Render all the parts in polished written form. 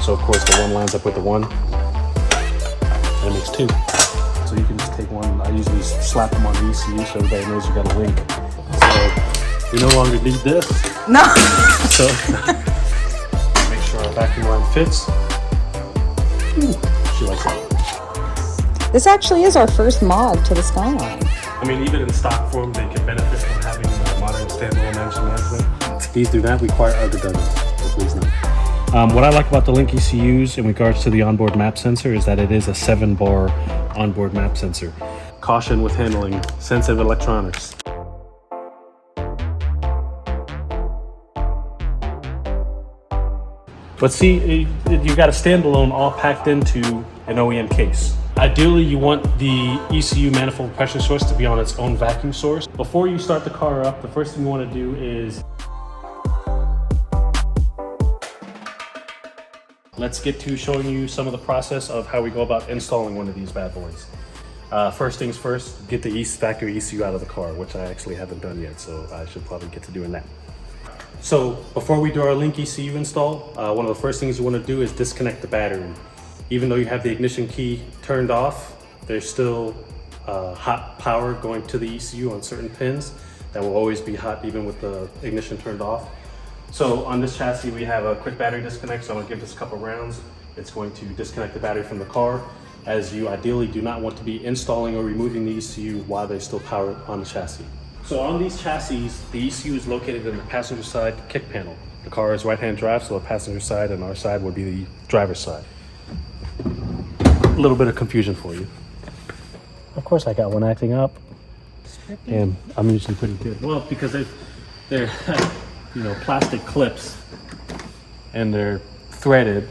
So of course the one lines up with the one, and it makes two. So you can just take one. I usually slap them on the ECU so everybody knows you got a link. So we no longer need this. No. So make sure our vacuum line fits. Ooh, she likes it. This actually is our first mod to the Skyline. I mean, even in stock form, they can benefit from having modern standalone engine management. These do not require other dubbing, so please no. What I like about the Link ECUs in regards to the onboard map sensor is that it is a 7-bar onboard map sensor. Caution with handling sensitive electronics. But see, you got a standalone all packed into an OEM case. Ideally, you want the ECU manifold pressure source to be on its own vacuum source. Before you start the car up, the first thing you want to do is let's get to showing you some of the process of how we go about installing one of these bad boys. First things first, get the factory ECU out of the car, which I actually haven't done yet, so I should probably get to doing that. So before we do our Link ECU install, one of the first things you want to do is disconnect the battery. Even though you have the ignition key turned off, there's still hot power going to the ECU on certain pins that will always be hot even with the ignition turned off. So on this chassis, we have a quick battery disconnect, so I'm gonna give this a couple rounds. It's going to disconnect the battery from the car, as you ideally do not want to be installing or removing the ECU while there's still power on the chassis. So on these chassis, the ECU is located in the passenger side kick panel. The car is right-hand drive, so the passenger side and our side would be the driver's side. A little bit of confusion for you. Of course I got one acting up. And I'm usually pretty good. Well, because they're you know, plastic clips and they're threaded,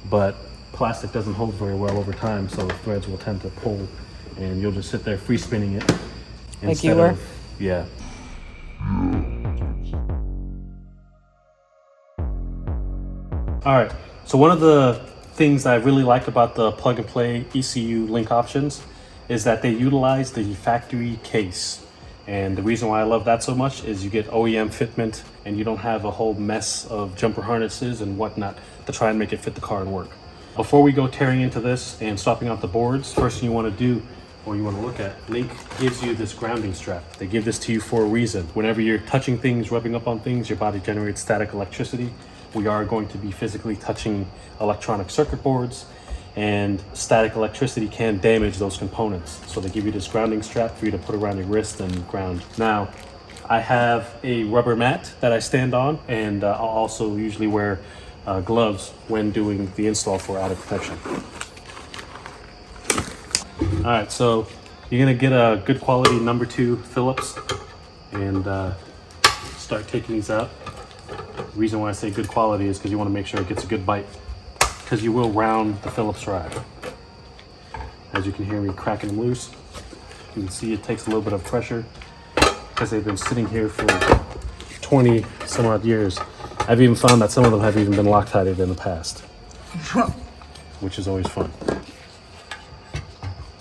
but plastic doesn't hold very well over time, so the threads will tend to pull and you'll just sit there free spinning it. Like you were? Yeah. All right, so one of the things I really like about the plug and play ECU link options is that they utilize the factory case. And the reason why I love that so much is you get OEM fitment and you don't have a whole mess of jumper harnesses and whatnot to try and make it fit the car and work. Before we go tearing into this and swapping out the boards, first thing you want to do, or you want to look at, Link gives you this grounding strap. They give this to you for a reason. Whenever you're touching things, rubbing up on things, your body generates static electricity. We are going to be physically touching electronic circuit boards, and static electricity can damage those components. So they give you this grounding strap for you to put around your wrist and ground. Now, I have a rubber mat that I stand on, and I'll also usually wear gloves when doing the install for added protection. All right, so you're gonna get a good quality number 2 Phillips and start taking these out. The reason why I say good quality is because you want to make sure it gets a good bite, because you will round the Phillips rod. As you can hear me cracking them loose, you can see it takes a little bit of pressure because they've been sitting here for 20 some odd years. I've even found that some of them have even been Loctited in the past, which is always fun.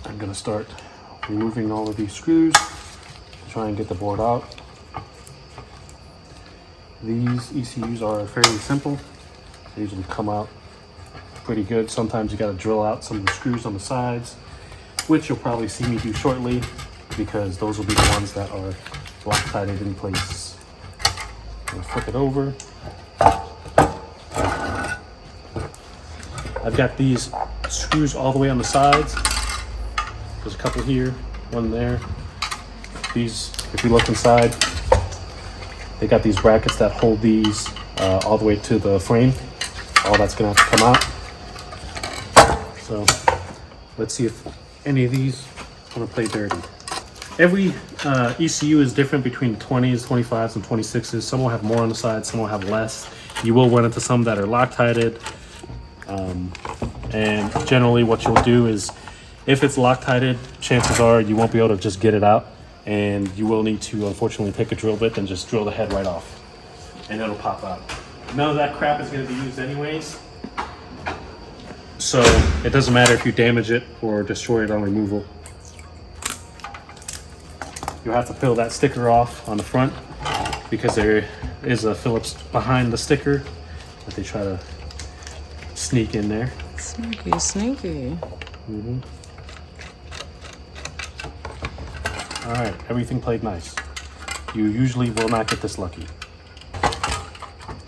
I'm gonna start removing all of these screws to try and get the board out. These ECUs are fairly simple. They usually come out pretty good. Sometimes you gotta drill out some of the screws on the sides, which you'll probably see me do shortly, because those will be the ones that are Loctited in place. I'm gonna flip it over. I've got these screws all the way on the sides. There's a couple here, one there. These, if you look inside, they got these brackets that hold these all the way to the frame. All that's gonna have to come out. So let's see if any of these wanna play dirty. Every ECU is different between 20s, 25s, and 26s. Some will have more on the side, some will have less. You will run into some that are Loctited. And generally what you'll do is, if it's Loctited, chances are you won't be able to just get it out, and you will need to unfortunately take a drill bit and just drill the head right off, and it'll pop out. None of that crap is going to be used anyways, so it doesn't matter if you damage it or destroy it on removal. You'll have to peel that sticker off on the front, because there is a Phillips behind the sticker that they try to sneak in there. Sneaky, sneaky. All right, everything played nice. You usually will not get this lucky.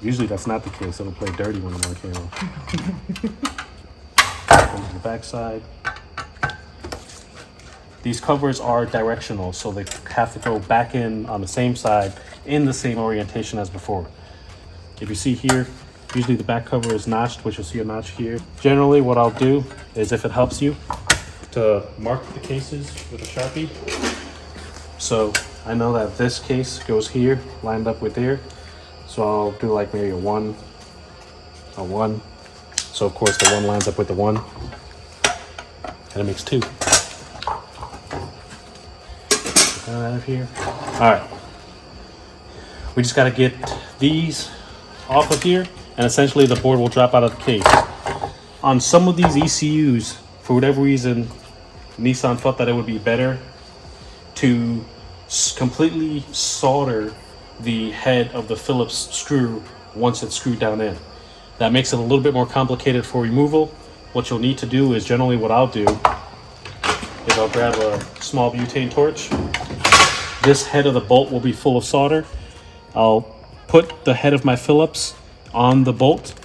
Usually that's not the case. It'll play dirty when I'm on camera. Come to the back side. These covers are directional, so they have to go back in on the same side in the same orientation as before. If you see here, usually the back cover is notched, which you'll see a notch here. Generally, what I'll do is, if it helps you, to mark the cases with a Sharpie. So I know that this case goes here, lined up with there. So I'll do like maybe a one. So of course the 1 lines up with the 1, and it makes 2. Out of here. All right. We just got to get these off of here, and essentially the board will drop out of the case. On some of these ECUs, for whatever reason, Nissan felt that it would be better to completely solder the head of the Phillips screw once it's screwed down in. That makes it a little bit more complicated for removal. What you'll need to do is, generally what I'll do is I'll grab a small butane torch. This head of the bolt will be full of solder. I'll put the head of my Phillips on the bolt,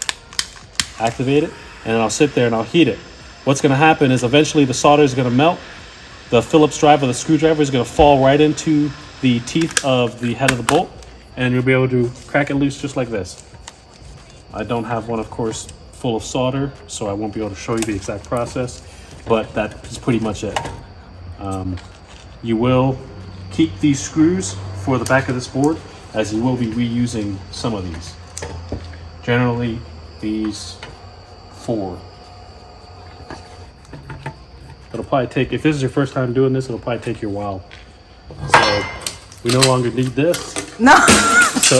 activate it, and then I'll sit there and I'll heat it. What's going to happen is eventually the solder is going to melt. The Phillips drive or the screwdriver is going to fall right into the teeth of the head of the bolt, and you'll be able to crack it loose just like this. I don't have one, of course, full of solder, so I won't be able to show you the exact process, but that is pretty much it. You will keep these screws for the back of this board, as you will be reusing some of these. Generally, these 4. It'll probably take, if this is your first time doing this, it'll probably take you a while. So we no longer need this. No. So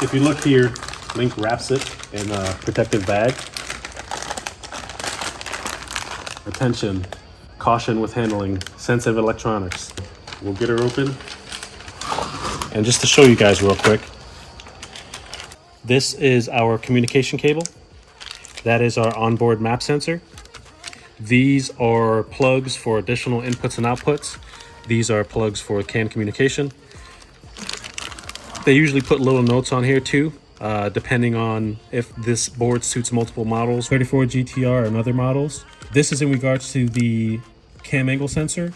if you look here, Link wraps it in a protective bag. Attention, caution with handling sensitive electronics. We'll get her open. And just to show you guys real quick, this is our communication cable. That is our onboard map sensor. These are plugs for additional inputs and outputs. These are plugs for CAN communication. They usually put little notes on here too, depending on if this board suits multiple models, 34 GTR and other models. This is in regards to the cam angle sensor.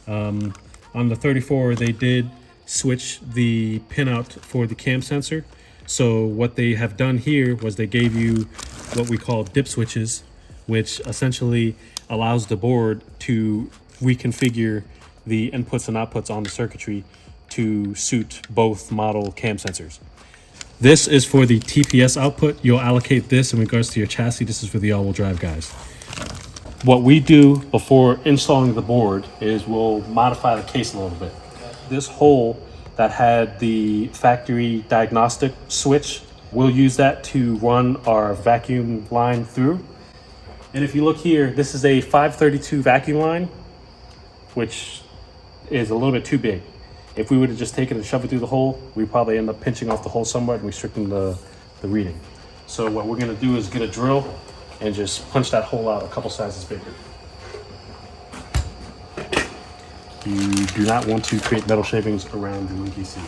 On the 34, they did switch the pinout for the cam sensor. So what they have done here was they gave you what we call dip switches, which essentially allows the board to reconfigure the inputs and outputs on the circuitry to suit both model cam sensors. This is for the TPS output. You'll allocate this in regards to your chassis. This is for the all-wheel drive guys. What we do before installing the board is we'll modify the case a little bit. This hole that had the factory diagnostic switch, we'll use that to run our vacuum line through. And if you look here, this is a 532 vacuum line, which is a little bit too big. If we would have just taken it and shoved it through the hole, we'd probably end up pinching off the hole somewhere and restricting the reading. So what we're gonna do is get a drill and just punch that hole out a couple sizes bigger. You do not want to create metal shavings around the Link ECU.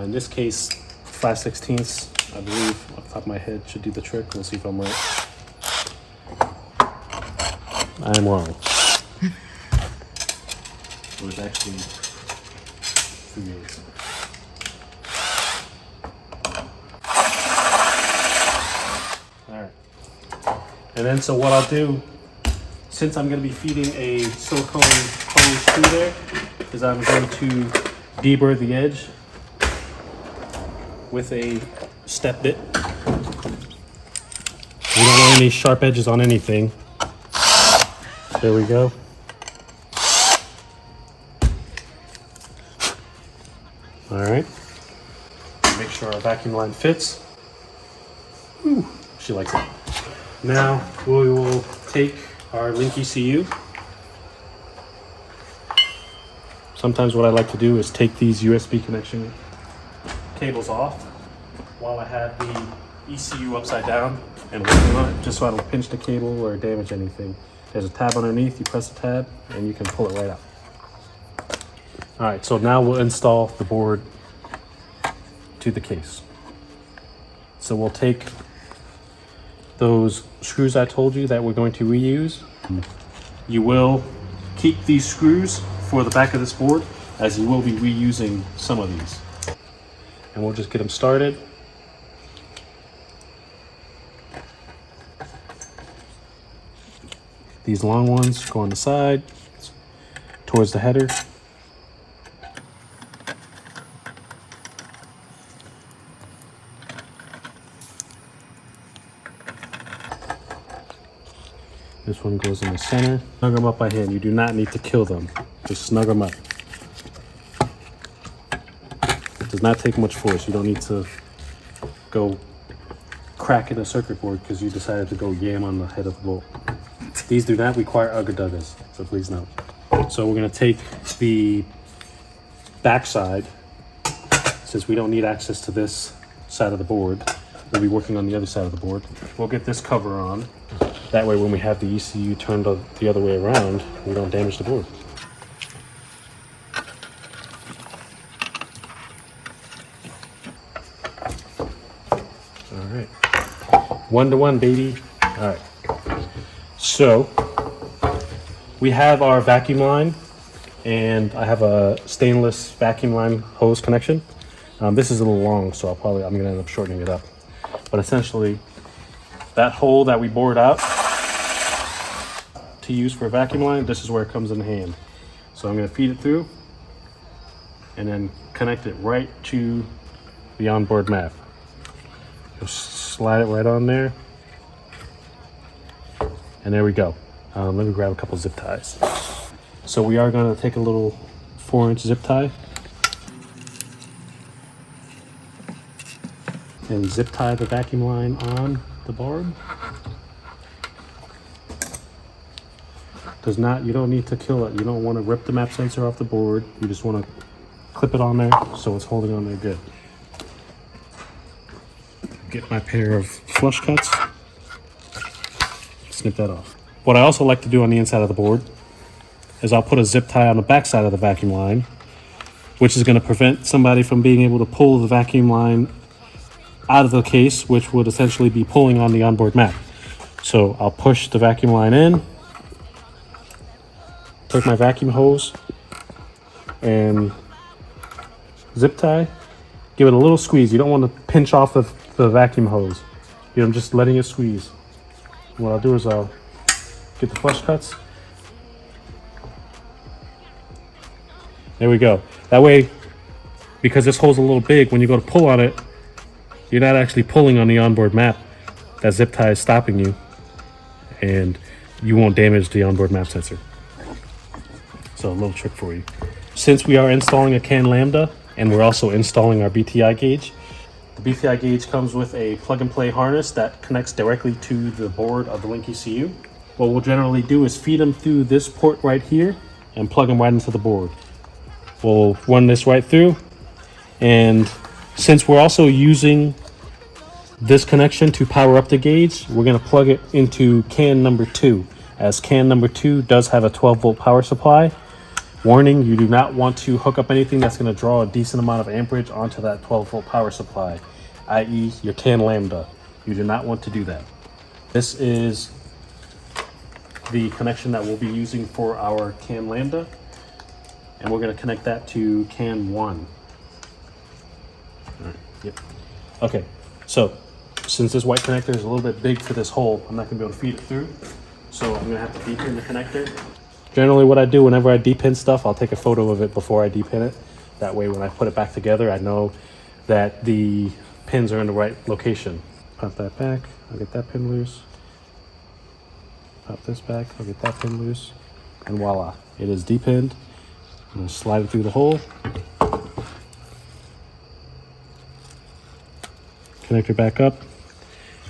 In this case, 5/16, I believe, off the top of my head, should do the trick. We'll see if I'm right. I'm wrong. So it's actually 3/8. All right. And then, so what I'll do, since I'm going to be feeding a silicone hose through there, is I'm going to deburr the edge with a step bit. We don't want any sharp edges on anything. There we go. All right. Make sure our vacuum line fits. Ooh, she likes it. Now we will take our Link ECU. Sometimes what I like to do is take these USB connection cables off while I have the ECU upside down and working on it, just so I don't pinch the cable or damage anything. There's a tab underneath, you press the tab and you can pull it right out. All right, so now we'll install the board to the case. So we'll take those screws I told you that we're going to reuse. You will keep these screws for the back of this board, as you will be reusing some of these. And we'll just get them started. These long ones go on the side towards the header. This one goes in the center. Snug them up by hand. You do not need to kill them. Just snug them up. It does not take much force. You don't need to go cracking a circuit board because you decided to go yam on the head of the bolt. These do not require ugga-duggas, so please note. So we're going to take the back side, since we don't need access to this side of the board. We'll be working on the other side of the board. We'll get this cover on. That way when we have the ECU turned the other way around, we don't damage the board. All right. 1-to-1, baby. All right. So we have our vacuum line, and I have a stainless vacuum line hose connection. This is a little long, so I'm going to end up shortening it up. But essentially, that hole that we bored out to use for a vacuum line, this is where it comes in hand. So I'm going to feed it through and then connect it right to the onboard map. Just slide it right on there. And there we go. Let me grab a couple zip ties. So we are going to take a little 4-inch zip tie and zip tie the vacuum line on the board. You don't need to kill it. You don't want to rip the map sensor off the board. You just want to clip it on there so it's holding on there good. Get my pair of flush cuts. Snip that off. What I also like to do on the inside of the board is I'll put a zip tie on the back side of the vacuum line, which is going to prevent somebody from being able to pull the vacuum line out of the case, which would essentially be pulling on the onboard map. So I'll push the vacuum line in, take my vacuum hose and zip tie, give it a little squeeze. You don't want to pinch off the vacuum hose. I'm just letting it squeeze. What I'll do is I'll get the flush cuts. There we go. That way, because this hole's a little big, when you go to pull on it, you're not actually pulling on the onboard map. That zip tie is stopping you, and you won't damage the onboard map sensor. So a little trick for you. Since we are installing a CAN lambda, and we're also installing our BTI gauge, the BTI gauge comes with a plug-and-play harness that connects directly to the board of the Link ECU. What we'll generally do is feed them through this port right here and plug them right into the board. We'll run this right through, and since we're also using this connection to power up the gauge, we're going to plug it into CAN number 2, as CAN number 2 does have a 12-volt power supply. Warning, you do not want to hook up anything that's going to draw a decent amount of amperage onto that 12-volt power supply, i.e. your CAN lambda. You do not want to do that. This is the connection that we'll be using for our CAN lambda, and we're going to connect that to CAN 1. All right, yep. Okay, so since this white connector is a little bit big for this hole, I'm not going to be able to feed it through, so I'm going to have to deepin the connector. Generally what I do whenever I depin stuff, I'll take a photo of it before I depin it. That way when I put it back together, I know that the pins are in the right location. Pop that back, I'll get that pin loose. Pop this back, I'll get that pin loose. And voila, it is depinned. I'm going to slide it through the hole. Connector back up,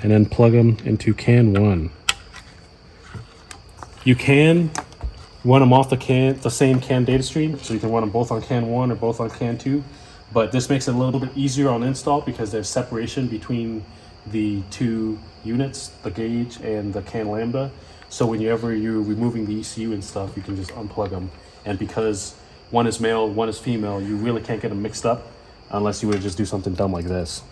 and then plug them into CAN 1. You can run them off the same CAN data stream, so you can run them both on CAN 1 or both on CAN 2. But this makes it a little bit easier on install because there's separation between the two units, the gauge and the CAN lambda. So whenever you're removing the ECU and stuff, you can just unplug them. And because one is male, one is female, you really can't get them mixed up unless you would just do something dumb like this.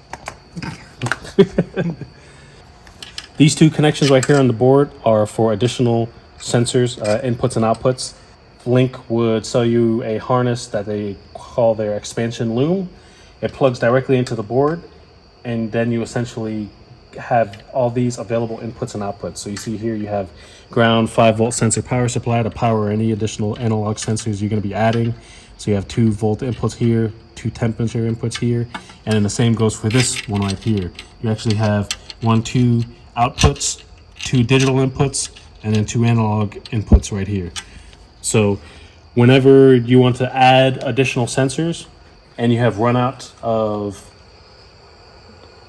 These two connections right here on the board are for additional sensors, inputs and outputs. Link would sell you a harness that they call their expansion loom. It plugs directly into the board, and then you essentially have all these available inputs and outputs. So you see here you have ground, 5-volt sensor power supply to power any additional analog sensors you're going to be adding. So you have 2-volt inputs here, 2 temperature inputs here, and then the same goes for this one right here. You actually have 2 outputs, 2 digital inputs, and then 2 analog inputs right here. So whenever you want to add additional sensors and you have run out of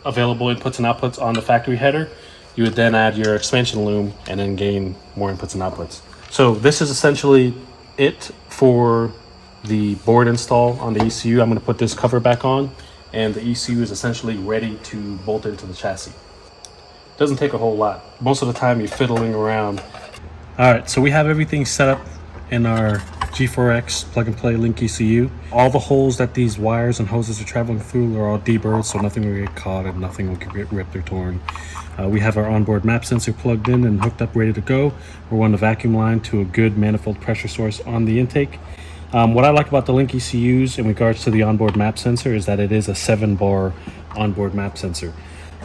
available inputs and outputs on the factory header, you would then add your expansion loom and then gain more inputs and outputs. So this is essentially it for the board install on the ECU. I'm going to put this cover back on, and the ECU is essentially ready to bolt into the chassis. Doesn't take a whole lot. Most of the time you're fiddling around. All right, so we have everything set up in our G4X plug and play Link ECU. All the holes that these wires and hoses are traveling through are all deburred, so nothing will get caught and nothing will get ripped or torn. We have our onboard map sensor plugged in and hooked up, ready to go. We're running the vacuum line to a good manifold pressure source on the intake. What I like about the Link ECUs in regards to the onboard map sensor is that it is a 7-bar onboard map sensor.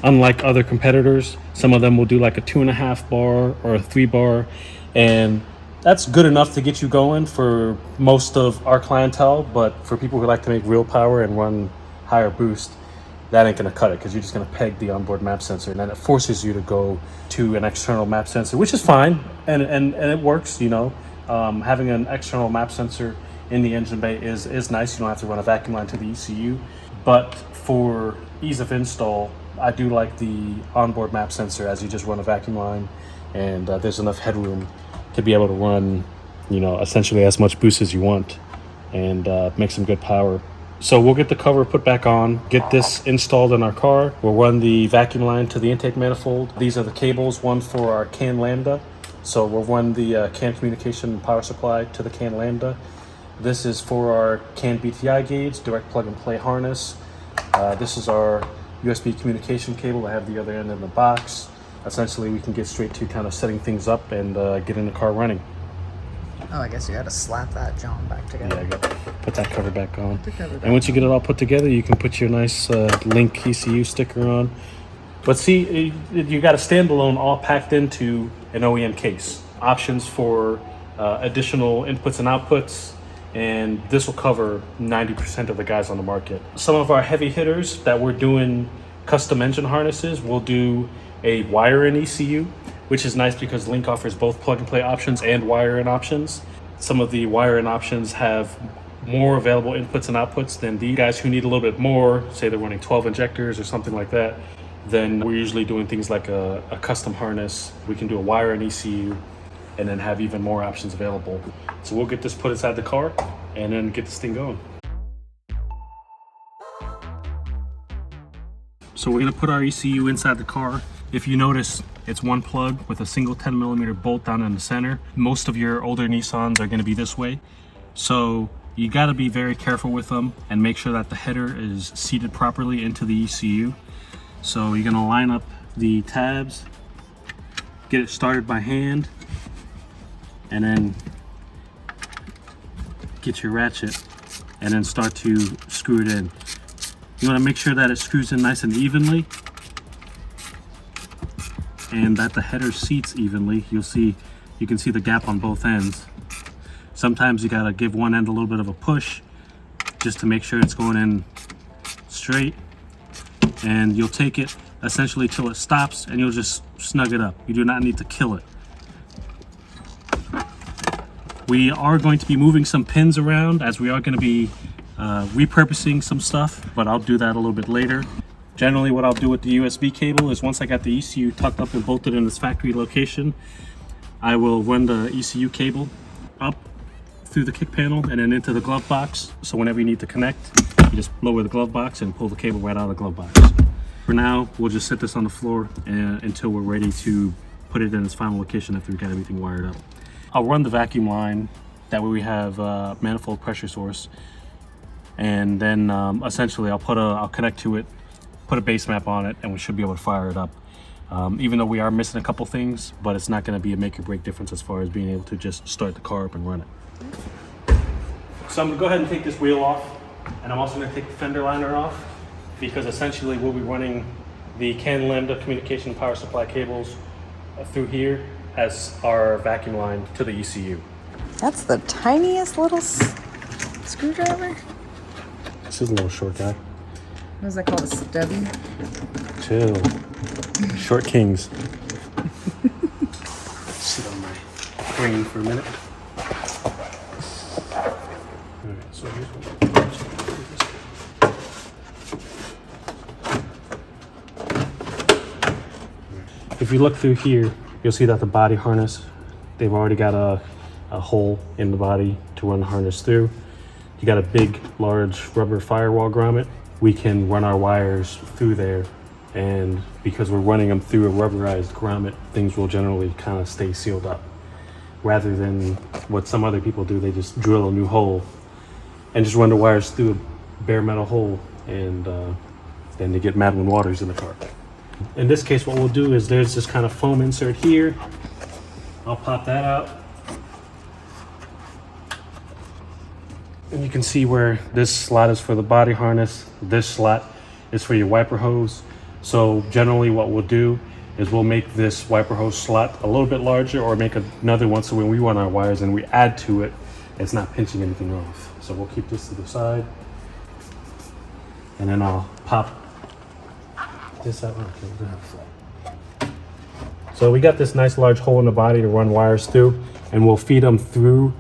Unlike other competitors, some of them will do like a 2.5 bar or a 3 bar, and that's good enough to get you going for most of our clientele. But for people who like to make real power and run higher boost, that ain't gonna cut it, because you're just gonna peg the onboard map sensor, and then it forces you to go to an external map sensor, which is fine, and it works. You know, having an external map sensor in the engine bay is nice. You don't have to run a vacuum line to the ECU, but for ease of install, I do like the onboard map sensor, as you just run a vacuum line, and there's enough headroom to be able to run, you know, essentially as much boost as you want and make some good power. So we'll get the cover put back on, get this installed in our car. We'll run the vacuum line to the intake manifold. These are the cables, one for our CAN lambda. So we'll run the CAN communication power supply to the CAN lambda. This is for our CAN BTI gauge, direct plug and play harness. This is our USB communication cable. I have the other end in the box. Essentially, we can get straight to kind of setting things up and get in the car running. Oh, I guess you got to slap that John back together. Yeah, I got to put that cover back on. And once you get it all put together, you can put your nice Link ECU sticker on. But see, you got a standalone all packed into an OEM case. Options for additional inputs and outputs, and this will cover 90% of the guys on the market. Some of our heavy hitters that we're doing custom engine harnesses will do a wire-in ECU, which is nice because Link offers both plug-and-play options and wire-in options. Some of the wire-in options have more available inputs and outputs than the guys who need a little bit more, say they're running 12 injectors or something like that. Then we're usually doing things like a custom harness. We can do a wire-in ECU and then have even more options available. So we'll get this put inside the car and then get this thing going. So we're gonna put our ECU inside the car. If you notice, it's one plug with a single 10mm bolt down in the center. Most of your older Nissans are gonna be this way. So you gotta be very careful with them and make sure that the header is seated properly into the ECU. So you're gonna line up the tabs, get it started by hand, and then get your ratchet and then start to screw it in. You wanna make sure that it screws in nice and evenly, and that the header seats evenly. You can see the gap on both ends. Sometimes you gotta give one end a little bit of a push just to make sure it's going in straight, and you'll take it essentially till it stops and you'll just snug it up. You do not need to kill it. We are going to be moving some pins around, as we are going to be repurposing some stuff, but I'll do that a little bit later. Generally what I'll do with the USB cable is, once I got the ECU tucked up and bolted in its factory location, I will run the ECU cable up through the kick panel and then into the glove box. So whenever you need to connect, you just lower the glove box and pull the cable right out of the glove box. For now, we'll just set this on the floor until we're ready to put it in its final location after we got everything wired up. I'll run the vacuum line. That way we have manifold pressure source. And then essentially I'll connect to it, put a base map on it, and we should be able to fire it up. Even though we are missing a couple things, but it's not going to be a make or break difference as far as being able to just start the car up and run it. So I'm going to go ahead and take this wheel off, and I'm also going to take the fender liner off, because essentially we'll be running the CAN lambda communication power supply cables through here as our vacuum line to the ECU. That's the tiniest little screwdriver. This is a little short guy. What is that called? A stubby? Chill. Short kings. Sit on my brain for a minute. Alright, so here's what. If you look through here, you'll see that the body harness, they've already got a hole in the body to run the harness through. You got a big, large rubber firewall grommet. We can run our wires through there, and because we're running them through a rubberized grommet, things will generally kind of stay sealed up. Rather than what some other people do, they just drill a new hole and just run the wires through a bare metal hole, and then they get Madeline Waters in the car. In this case, what we'll do is there's this kind of foam insert here. I'll pop that out. And you can see where this slot is for the body harness. This slot is for your wiper hose. So generally what we'll do is we'll make this wiper hose slot a little bit larger, or make another one so when we run our wires and we add to it, it's not pinching anything off. So we'll keep this to the side. And then I'll pop this out. Okay, so we got this nice large hole in the body to run wires through, and we'll feed them through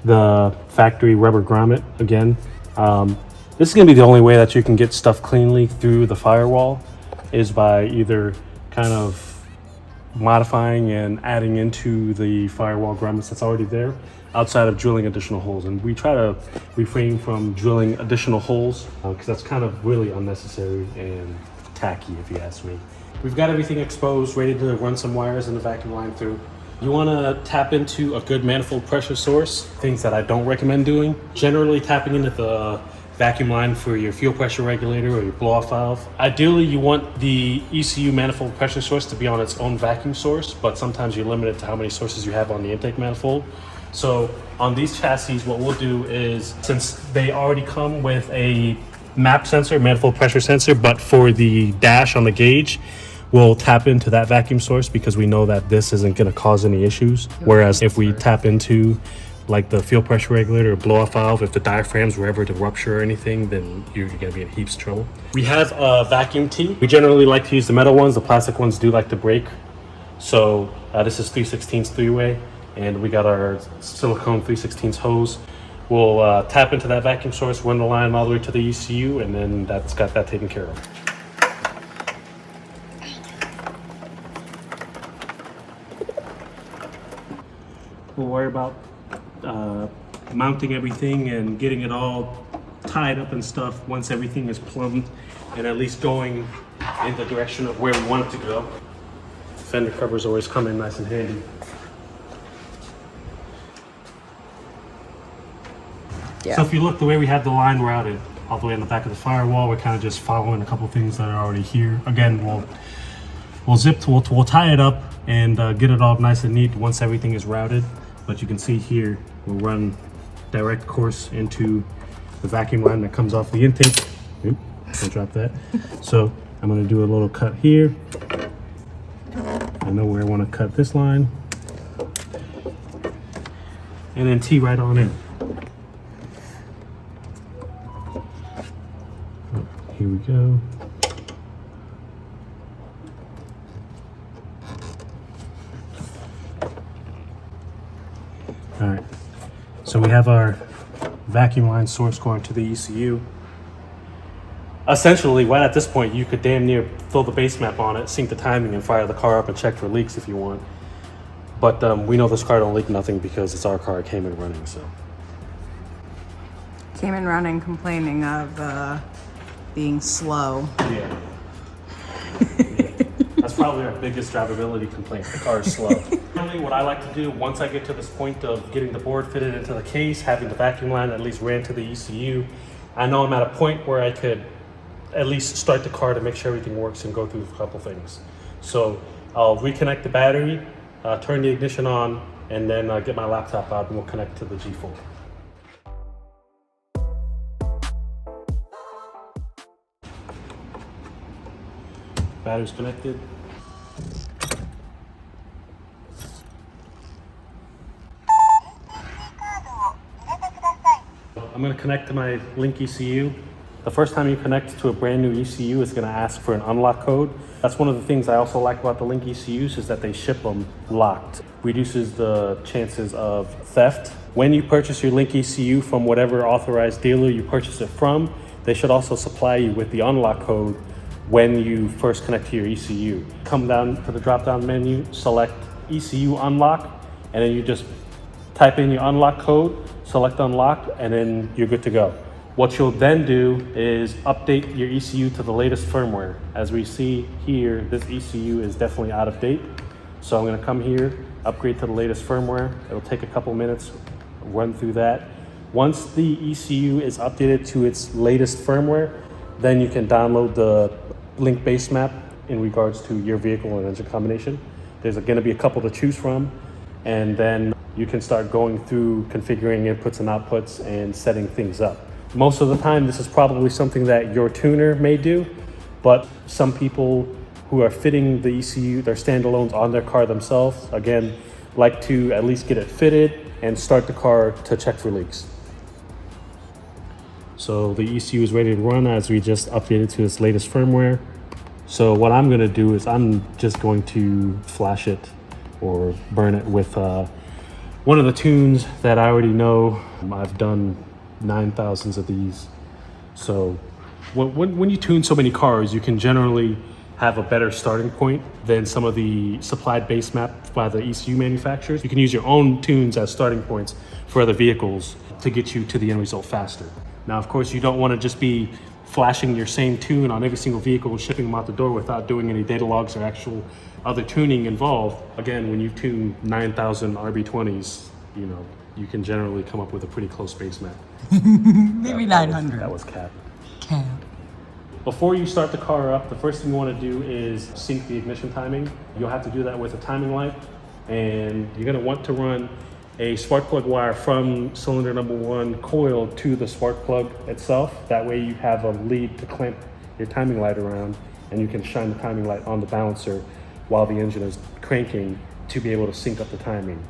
the factory rubber grommet again. This is going to be the only way that you can get stuff cleanly through the firewall, is by either kind of modifying and adding into the firewall grommets that's already there, outside of drilling additional holes. And we try to refrain from drilling additional holes because that's kind of really unnecessary and tacky, if you ask me. We've got everything exposed, ready to run some wires in the vacuum line through. You want to tap into a good manifold pressure source. Things that I don't recommend doing: generally tapping into the vacuum line for your fuel pressure regulator or your blow-off valve. Ideally, you want the ECU manifold pressure source to be on its own vacuum source, but sometimes you're limited to how many sources you have on the intake manifold. So on these chassis, what we'll do is, since they already come with a MAP sensor, manifold pressure sensor, but for the dash on the gauge, we'll tap into that vacuum source because we know that this isn't going to cause any issues. Whereas if we tap into like the fuel pressure regulator or blow-off valve, if the diaphragms were ever to rupture or anything, then you're going to be in heaps of trouble. We have a vacuum tee. We generally like to use the metal ones. The plastic ones do like to break. So this is 3/16 three-way, and we got our silicone 3/16 hose. We'll tap into that vacuum source, run the line all the way to the ECU, and then that's got that taken care of. We'll worry about mounting everything and getting it all tied up and stuff once everything is plumbed and at least going in the direction of where we want it to go. Fender covers always come in nice and handy. Yeah. So if you look, the way we have the line routed all the way in the back of the firewall, we're kind of just following a couple things that are already here. Again, we'll tie it up and get it all nice and neat once everything is routed. But you can see here, we'll run direct course into the vacuum line that comes off the intake. Oop, don't drop that. So I'm gonna do a little cut here. I know where I wanna cut this line. And then tee right on in. Here we go. All right, so we have our vacuum line source going to the ECU. Essentially, right at this point, you could damn near throw the base map on it, sync the timing, and fire the car up and check for leaks if you want. But we know this car don't leak nothing because it's our car, it came in running, so. Came in running complaining of being slow. Yeah. That's probably our biggest drivability complaint. The car is slow. Really, what I like to do once I get to this point of getting the board fitted into the case, having the vacuum line at least ran to the ECU, I know I'm at a point where I could at least start the car to make sure everything works and go through a couple things. So I'll reconnect the battery, turn the ignition on, and then get my laptop out and we'll connect to the G4. Battery's connected. I'm going to connect to my Link ECU. The first time you connect to a brand new ECU, it's going to ask for an unlock code. That's one of the things I also like about the Link ECUs is that they ship them locked. Reduces the chances of theft. When you purchase your Link ECU from whatever authorized dealer you purchase it from, they should also supply you with the unlock code when you first connect to your ECU. Come down to the drop-down menu, select ECU unlock, and then you just type in your unlock code, select unlock, and then you're good to go. What you'll then do is update your ECU to the latest firmware. As we see here, this ECU is definitely out of date. So I'm gonna come here, upgrade to the latest firmware. It'll take a couple minutes, run through that. Once the ECU is updated to its latest firmware, then you can download the Link base map in regards to your vehicle and engine combination. There's gonna be a couple to choose from, and then you can start going through configuring inputs and outputs and setting things up. Most of the time, this is probably something that your tuner may do, but some people who are fitting the ECU, their standalones on their car themselves, again, like to at least get it fitted and start the car to check for leaks. So the ECU is ready to run as we just updated to its latest firmware. So what I'm gonna do is I'm just going to flash it or burn it with one of the tunes that I already know. I've done 9,000s of these. So when you tune so many cars, you can generally have a better starting point than some of the supplied base maps by the ECU manufacturers. You can use your own tunes as starting points for other vehicles to get you to the end result faster. Now, of course, you don't want to just be flashing your same tune on every single vehicle and shipping them out the door without doing any data logs or actual other tuning involved. Again, when you tune 9,000 RB20s, you know, you can generally come up with a pretty close base map. Maybe 900. That was cap. Cap. Before you start the car up, the first thing you want to do is sync the ignition timing. You'll have to do that with a timing light, and you're going to want to run a spark plug wire from cylinder number 1 coil to the spark plug itself. That way you have a lead to clamp your timing light around, and you can shine the timing light on the balancer while the engine is cranking to be able to sync up the timing.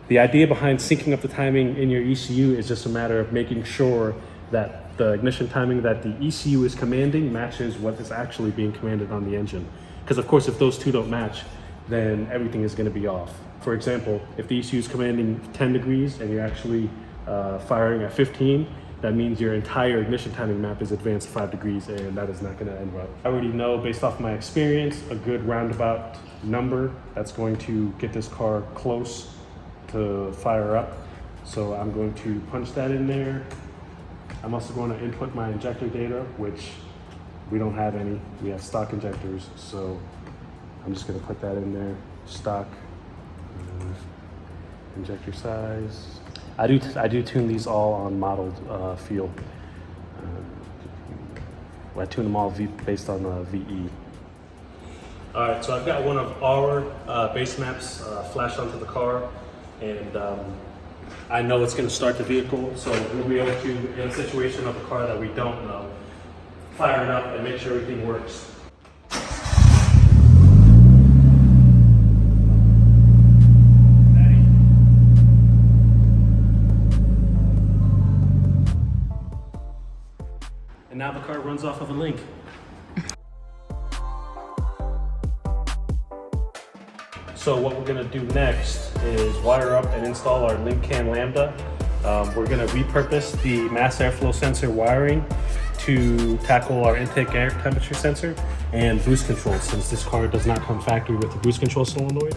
The idea behind syncing up the timing in your ECU is just a matter of making sure that the ignition timing that the ECU is commanding matches what is actually being commanded on the engine. Because of course, if those two don't match, then everything is going to be off. For example, if the ECU is commanding 10 degrees and you're actually firing at 15, that means your entire ignition timing map is advanced 5 degrees, and that is not going to end well. I already know, based off my experience, a good roundabout number that's going to get this car close to fire up. So I'm going to punch that in there. I'm also going to input my injector data, which we don't have any. We have stock injectors, so I'm just going to put that in there. Stock injector size. I do tune these all on modeled field. I tune them all based on VE. All right, so I've got one of our base maps flashed onto the car, and I know it's going to start the vehicle, so we'll be able to, in a situation of a car that we don't know, fire it up and make sure everything works. And now the car runs off of a Link. So what we're gonna do next is wire up and install our Link Cam Lambda. We're gonna repurpose the mass airflow sensor wiring to tackle our intake air temperature sensor and boost control, since this car does not come factory with the boost control solenoid.